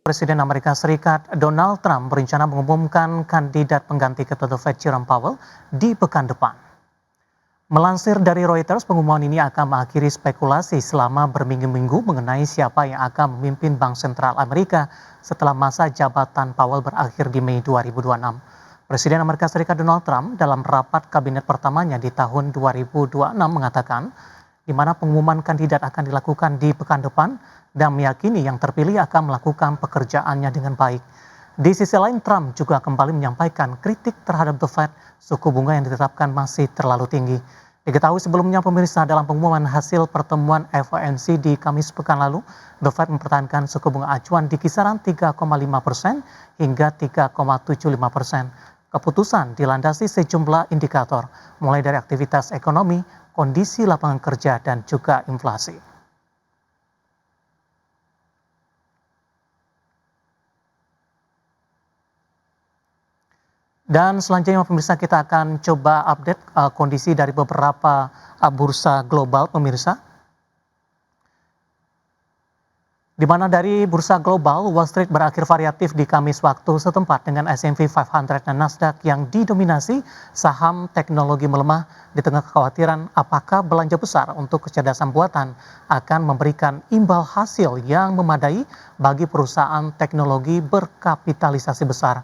Presiden Amerika Serikat Donald Trump berencana mengumumkan kandidat pengganti Ketua The Fed Jerome Powell di pekan depan. Melansir dari Reuters, pengumuman ini akan mengakhiri spekulasi selama berminggu-minggu mengenai siapa yang akan memimpin Bank Sentral Amerika setelah masa jabatan Powell berakhir di Mei 2026. Presiden Amerika Serikat Donald Trump dalam rapat kabinet pertamanya di tahun 2026 mengatakan di mana pengumuman kandidat akan dilakukan di pekan depan dan meyakini yang terpilih akan melakukan pekerjaannya dengan baik. Di sisi lain, Trump juga kembali menyampaikan kritik terhadap The Fed, suku bunga yang ditetapkan masih terlalu tinggi. Diketahui sebelumnya pemirsa, dalam pengumuman hasil pertemuan FOMC di Kamis pekan lalu, The Fed mempertahankan suku bunga acuan di kisaran 3,5% hingga 3,75%. Keputusan dilandasi sejumlah indikator, mulai dari aktivitas ekonomi, kondisi lapangan kerja, dan juga inflasi. Dan selanjutnya pemirsa, kita akan coba update kondisi dari beberapa bursa global pemirsa. Di mana dari bursa global, Wall Street berakhir variatif di Kamis waktu setempat dengan S&P 500 dan Nasdaq yang didominasi saham teknologi melemah di tengah kekhawatiran apakah belanja besar untuk kecerdasan buatan akan memberikan imbal hasil yang memadai bagi perusahaan teknologi berkapitalisasi besar.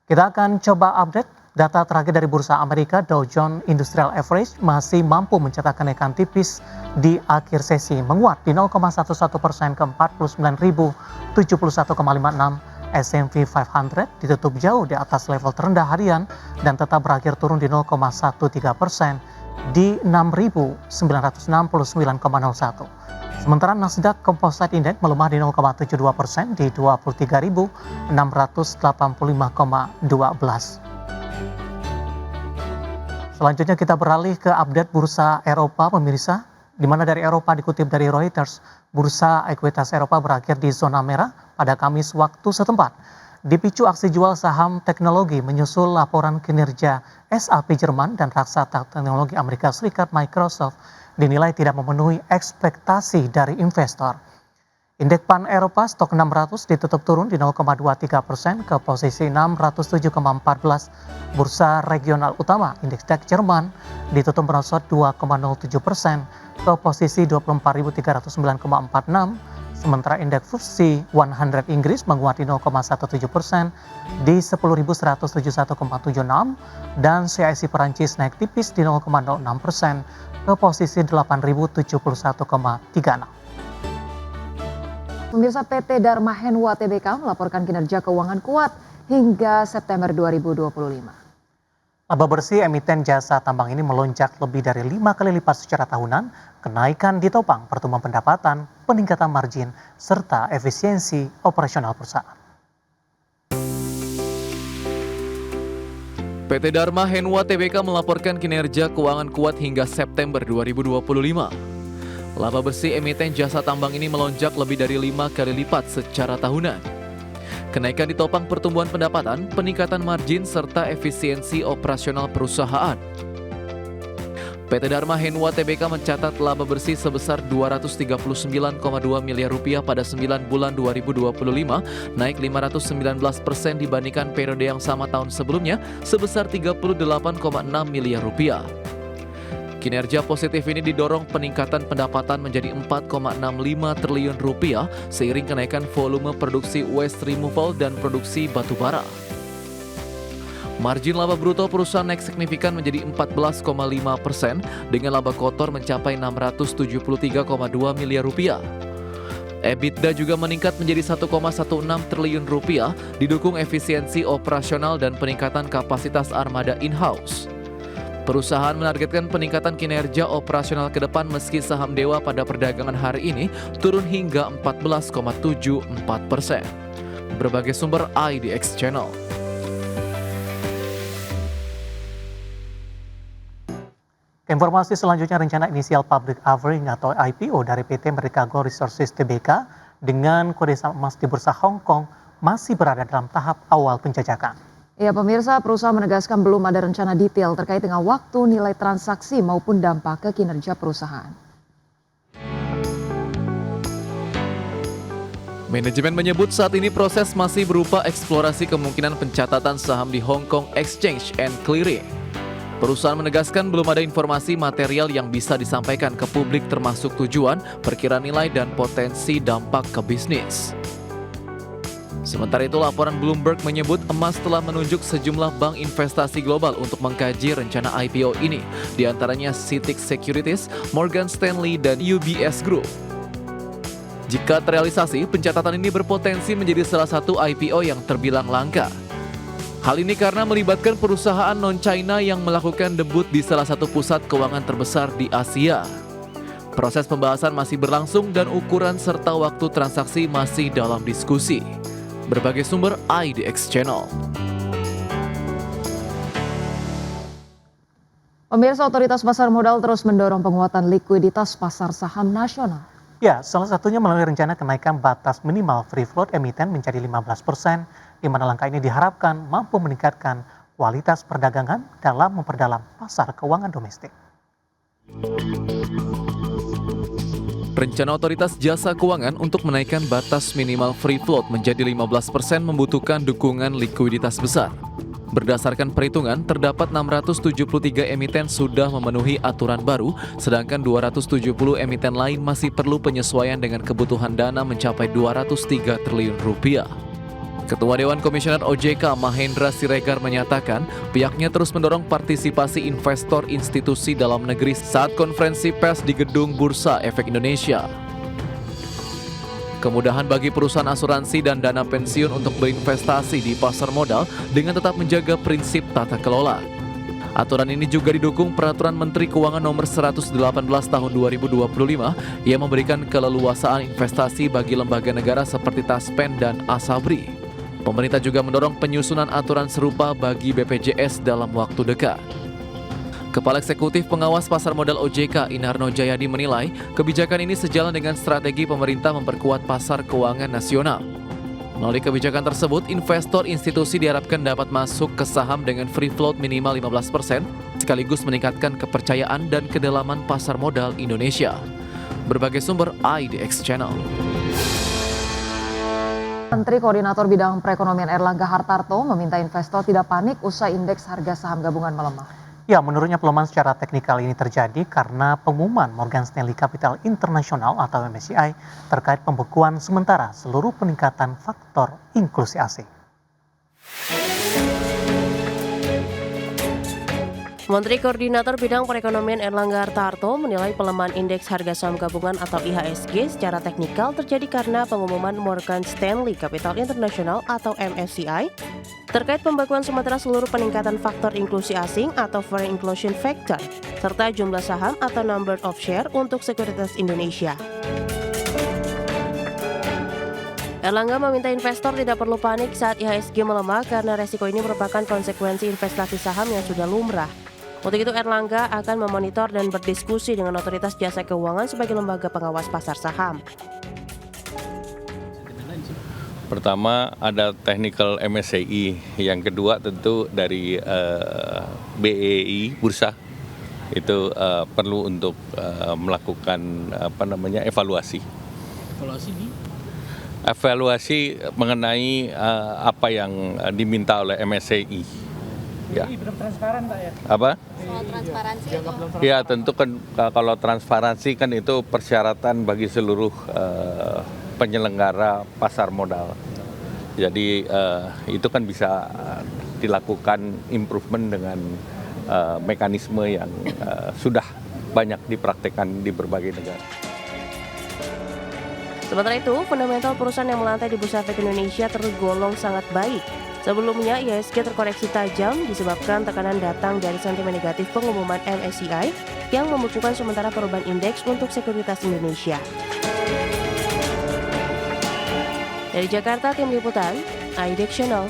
Kita akan coba update data terakhir dari Bursa Amerika. Dow Jones Industrial Average masih mampu mencatatkan kenaikan tipis di akhir sesi, menguat di 0,11% ke 49.071,56. S&P 500 ditutup jauh di atas level terendah harian dan tetap berakhir turun di 0,13% di 6.969,01. Sementara Nasdaq Composite Index melemah di 0,72% di 23.685,12. Selanjutnya kita beralih ke update bursa Eropa pemirsa, di mana dari Eropa dikutip dari Reuters, bursa ekuitas Eropa berakhir di zona merah pada Kamis waktu setempat. Dipicu aksi jual saham teknologi menyusul laporan kinerja SAP Jerman dan raksasa teknologi Amerika Serikat Microsoft dinilai tidak memenuhi ekspektasi dari investor. Indeks Pan Eropa stok 600 ditutup turun di 0,23% ke posisi 607,14. Bursa regional utama Indeks DAX Jerman ditutup merosot 2,07% ke posisi 24.309,46. Sementara indeks FTSE 100 Inggris menguat di 0,17% di 10.171,76 dan CAC Perancis naik tipis di 0,06% ke posisi 8.071,36. Pemirsa, PT Dharma Henwa Tbk melaporkan kinerja keuangan kuat hingga September 2025. Laba bersih emiten jasa tambang ini melonjak lebih dari 5 kali lipat secara tahunan. Kenaikan ditopang pertumbuhan pendapatan, peningkatan margin, serta efisiensi operasional perusahaan. PT Dharma Henwa Tbk melaporkan kinerja keuangan kuat hingga September 2025. Laba bersih emiten jasa tambang ini melonjak lebih dari 5 kali lipat secara tahunan. Kenaikan ditopang pertumbuhan pendapatan, peningkatan margin, serta efisiensi operasional perusahaan. PT Dharma Henwa Tbk mencatat laba bersih sebesar Rp239,2 miliar pada 9 bulan 2025, naik 519% dibandingkan periode yang sama tahun sebelumnya sebesar Rp38,6 miliar. Kinerja positif ini didorong peningkatan pendapatan menjadi Rp4,65 triliun seiring kenaikan volume produksi waste removal dan produksi batu bara. Margin laba bruto perusahaan naik signifikan menjadi 14,5% dengan laba kotor mencapai Rp673,2 miliar. EBITDA juga meningkat menjadi Rp1,16 triliun didukung efisiensi operasional dan peningkatan kapasitas armada in-house. Perusahaan menargetkan peningkatan kinerja operasional ke depan meski saham Dewa pada perdagangan hari ini turun hingga 14,74%. Berbagai sumber IDX Channel. Informasi selanjutnya, rencana inisial public offering atau IPO dari PT Merikago Resources Tbk dengan kode emas di Bursa Hong Kong masih berada dalam tahap awal penjajakan. Ya pemirsa, perusahaan menegaskan belum ada rencana detail terkait dengan waktu, nilai transaksi maupun dampak ke kinerja perusahaan. Manajemen menyebut saat ini proses masih berupa eksplorasi kemungkinan pencatatan saham di Hong Kong Exchange and Clearing. Perusahaan menegaskan belum ada informasi material yang bisa disampaikan ke publik termasuk tujuan, perkiraan nilai, dan potensi dampak ke bisnis. Sementara itu, laporan Bloomberg menyebut emas telah menunjuk sejumlah bank investasi global untuk mengkaji rencana IPO ini, diantaranya CITIC Securities, Morgan Stanley, dan UBS Group. Jika terrealisasi, pencatatan ini berpotensi menjadi salah satu IPO yang terbilang langka. Hal ini karena melibatkan perusahaan non-China yang melakukan debut di salah satu pusat keuangan terbesar di Asia. Proses pembahasan masih berlangsung dan ukuran serta waktu transaksi masih dalam diskusi. Berbagai sumber IDX Channel. Pemirsa, otoritas pasar modal terus mendorong penguatan likuiditas pasar saham nasional. Ya, salah satunya melalui rencana kenaikan batas minimal free float emiten menjadi 15%, di mana langkah ini diharapkan mampu meningkatkan kualitas perdagangan dalam memperdalam pasar keuangan domestik. Rencana otoritas jasa keuangan untuk menaikkan batas minimal free float menjadi 15% membutuhkan dukungan likuiditas besar. Berdasarkan perhitungan, terdapat 673 emiten sudah memenuhi aturan baru, sedangkan 270 emiten lain masih perlu penyesuaian dengan kebutuhan dana mencapai 203 triliun rupiah. Ketua Dewan Komisioner OJK Mahendra Siregar menyatakan pihaknya terus mendorong partisipasi investor institusi dalam negeri saat konferensi pers di Gedung Bursa Efek Indonesia. Kemudahan bagi perusahaan asuransi dan dana pensiun untuk berinvestasi di pasar modal dengan tetap menjaga prinsip tata kelola. Aturan ini juga didukung Peraturan Menteri Keuangan Nomor 118 Tahun 2025 yang memberikan keleluasaan investasi bagi lembaga negara seperti Taspen dan Asabri. Pemerintah juga mendorong penyusunan aturan serupa bagi BPJS dalam waktu dekat. Kepala Eksekutif Pengawas Pasar Modal OJK Inarno Jayadi menilai kebijakan ini sejalan dengan strategi pemerintah memperkuat pasar keuangan nasional. Melalui kebijakan tersebut, investor institusi diharapkan dapat masuk ke saham dengan free float minimal 15%, sekaligus meningkatkan kepercayaan dan kedalaman pasar modal Indonesia. Berbagai sumber IDX Channel. Menteri Koordinator Bidang Perekonomian Erlangga Hartarto meminta investor tidak panik usai indeks harga saham gabungan melemah. Ya, menurutnya pelemahan secara teknikal ini terjadi karena pengumuman Morgan Stanley Capital International atau MSCI terkait pembekuan sementara seluruh peningkatan faktor inklusi asing. Menteri Koordinator Bidang Perekonomian Erlangga Hartarto menilai pelemahan indeks harga saham gabungan atau IHSG secara teknikal terjadi karena pengumuman Morgan Stanley Capital International atau MSCI terkait pembekuan sementara seluruh peningkatan faktor inklusi asing atau Foreign Inclusion Factor serta jumlah saham atau number of share untuk sekuritas Indonesia. Erlangga meminta investor tidak perlu panik saat IHSG melemah karena resiko ini merupakan konsekuensi investasi saham yang sudah lumrah. Untuk itu, Erlangga akan memonitor dan berdiskusi dengan otoritas jasa keuangan sebagai lembaga pengawas pasar saham. Pertama ada technical MSCI, yang kedua tentu dari BEI Bursa itu perlu untuk melakukan evaluasi. Evaluasi mengenai apa yang diminta oleh MSCI. Ya. Belum transparan, Pak ya? Apa? Soal transparansi itu? Ya, tentu kan kalau transparansi kan itu persyaratan bagi seluruh penyelenggara pasar modal. Jadi itu kan bisa dilakukan improvement dengan mekanisme yang sudah banyak dipraktekkan di berbagai negara. Sementara itu, fundamental perusahaan yang melantai di Bursa Efek Indonesia tergolong sangat baik. Sebelumnya, IHSG terkoreksi tajam disebabkan tekanan datang dari sentimen negatif pengumuman MSCI yang membekukan sementara perubahan indeks untuk sekuritas Indonesia. Dari Jakarta, tim liputan IDX Channel.